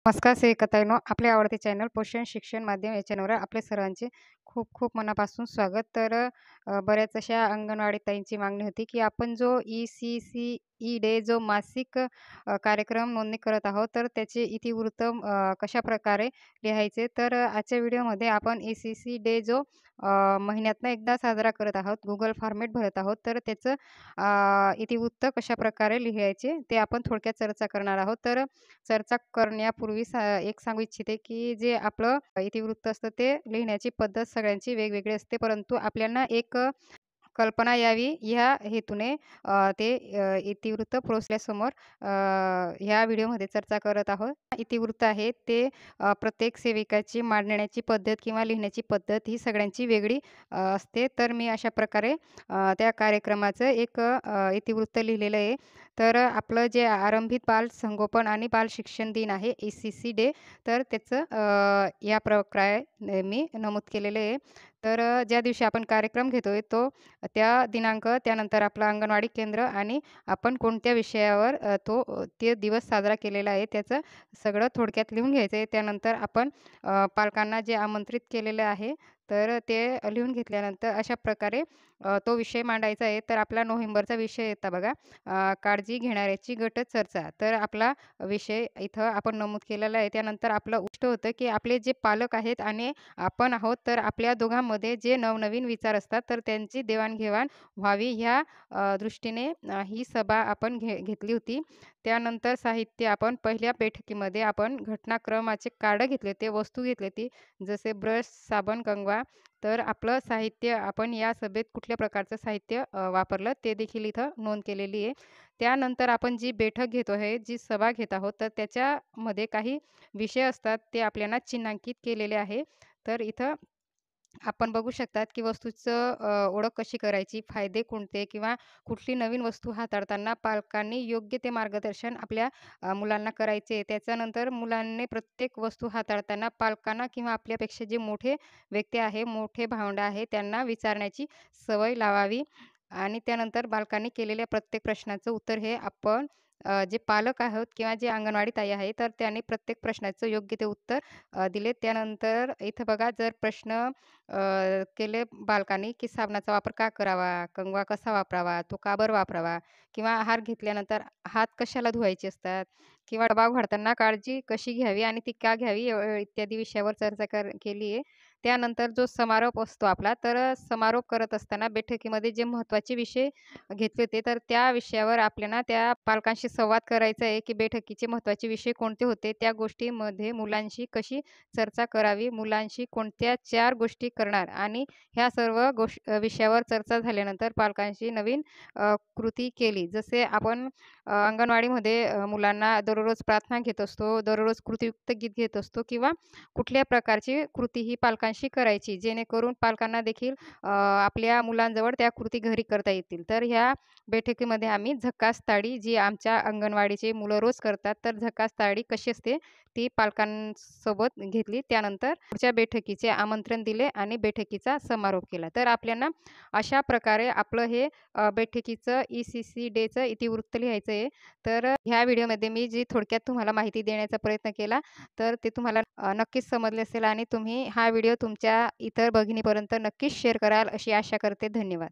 नमस्कार सेविकाताईंनो, आपले आवडते चॅनल पोषण शिक्षण माध्यम या चॅनलवर आपल्या सर्वांचे खूप खूप मनापासून स्वागत. बऱ्याच अशा अंगणवाडी ताईंची मागणी होती, की आपण जो ई डे जो मासिक कार्यक्रम नोंदणी करत आहोत, तर त्याचे इतिवृत्त कशाप्रकारे लिहायचे. आजच्या व्हिडिओमध्ये आपण ECC डे जो महिन्यातनं एकदा साजरा करत आहोत, Google फॉर्मॅट भरत आहोत, तर त्याचं इतिवृत्त कशाप्रकारे लिहायचे ते आपण थोडक्यात चर्चा करणार आहोत. चर्चा करण्यापूर्वी एक सांगू इच्छिते, की जे आपलं इतिवृत्त असतं ते लिहिण्याची पद्धत सगळ्यांची वेगवेगळी असते. परंतु आपल्याला एक कल्पना यावी ह्या हेतूने इतिवृत्त प्रोसल्यासमोर ह्या व्हिडिओमध्ये चर्चा करत आहोत. इतिवृत्त आहे ते प्रत्येक सेविकाची मांडण्याची पद्धत किंवा लिहिण्याची पद्धत ही सगळ्यांची वेगळी असते. तर मी अशा प्रकारे त्या कार्यक्रमाचं एक इतिवृत्त लिहिलेलं आहे. आपलं जे आरंभित बाल संगोपन आणि बाल शिक्षण दिन आहे ECC डे, तर त्याचं या प्रकारे मी नमूद केलेलं आहे. ज्या दिवशी आपण कार्यक्रम घेतोय त्या दिनांक, त्यानंतर आपलं अंगणवाडी केंद्र आणि आपण कोणत्या विषयावर ते दिवस साजरा केलेला आहे त्याचं सगळं थोडक्यात लिहून घ्यायचं आहे. त्यानंतर आपण पालकांना जे आमंत्रित केलेलं आहे ते लिहून घेतल्यानंतर अशा प्रकारे तो विषय मांडायचा आहे. तर आपला नोव्हेंबरचा विषय येता बघा, काळजी घेणाऱ्याची गट चर्चा. तर आपला विषय इथं आपण नमूद केलेला आहे. त्यानंतर आपलं उद्दिष्ट होतं, की आपले जे पालक आहेत आणि आपण आहोत, तर आपल्या दोघांमध्ये जे नवनवीन विचार असतात तर त्यांची देवाणघेवाण व्हावी ह्या दृष्टीने ही सभा आपण घेतली होती. त्यानंतर साहित्य आपण पहिल्या बैठकीमध्ये आपण घटनाक्रमाचे कार्ड घेतले होते, वस्तू घेतली होती, जसे ब्रश, साबण, कंगवा. तर आपलं साहित्य आपण या सभेत कुठल्या प्रकारचं साहित्य वापरलं ते देखील इथं नोंद केलेली आहे. त्यानंतर आपण जी बैठक घेतो आहे, जी सभा घेत आहोत, तर त्याच्यामध्ये काही विषय असतात ते आपल्याला चिन्हांकित केलेले आहे. इथं आपण बघू शकतात, की वस्तूचं ओळख कशी करायची, फायदे कोणते किंवा कुठली नवीन वस्तू हाताळताना पालकांनी योग्य ते मार्गदर्शन आपल्या मुलांना करायचे. त्याच्यानंतर मुलांनी प्रत्येक वस्तू हाताळताना पालकांना किंवा आपल्यापेक्षा जे मोठे व्यक्ती आहे, मोठे भावंडं आहे, त्यांना विचारण्याची सवय लावावी. आणि त्यानंतर बालकांनी केलेल्या प्रत्येक प्रश्नाचं उत्तर हे आपण जे पालक आहोत किंवा जे अंगणवाडी ताई आहे, तर त्यांनी प्रत्येक प्रश्नाचं योग्य ते उत्तर दिले. त्यानंतर इथं बघा, जर प्रश्न केले बालकांनी, की साबणाचा वापर का करावा? कंगवा कसा वापरावा? तो का बरं वापरावा? किंवा आहार घेतल्यानंतर हात कशाला धुवायचे असतात? किंवा डबा उघडताना काळजी कशी घ्यावी आणि ती का घ्यावी? इत्यादी विषयावर चर्चा केली आहे. त्यानंतर जो समारोप असतो आपला, समारोप करत असताना बैठकीमध्ये जे महत्त्वाचे विषय घेतले होते, तर त्या विषयावर आपल्याला त्या पालकांशी संवाद करायचा आहे, की बैठकीचे महत्त्वाचे विषय कोणते होते? त्या गोष्टीमध्ये मुलांशी कशी चर्चा करावी? मुलांशी कोणत्या 4 गोष्टी करणार आणि ह्या सर्व विषयावर चर्चा झाल्यानंतर पालकांशी नवीन कृती केली. जसे आपण अंगणवाडीमध्ये मुलांना दररोज प्रार्थना घेत असतो, दररोज कृतीयुक्त गीत घेत असतो किंवा कुठल्या प्रकारची कृती ही पालकांशी करायची, जेणेकरून पालकांना देखील आपल्या मुलांजवळ त्या कृती घरी करता येतील. तर ह्या बैठकीमध्ये आम्ही झकास ताडी जी आमच्या अंगणवाडीची मुलं रोज करतात, तर झकास ताडी कशी असते ती पालकांसोबत घेतली. त्यानंतर पुढच्या बैठकीचे आमंत्रण दिले आणि बैठकीचा समारोप केला. तर आपल्याला अशा प्रकारे आपलं हे बैठकीचं ECC डेचं इतिवृत्त लिहायचं आहे. ह्या व्हिडिओमध्ये मी जी थोडक्यात तुम्हाला माहिती देण्याचा प्रयत्न केला, ते तुम्हाला नक्कीच समजले असेल आणि तुम्ही हा व्हिडिओ तुमच्या इतर भगिनीपर्यंत नक्कीच शेअर कराल अशी आशा करते. धन्यवाद.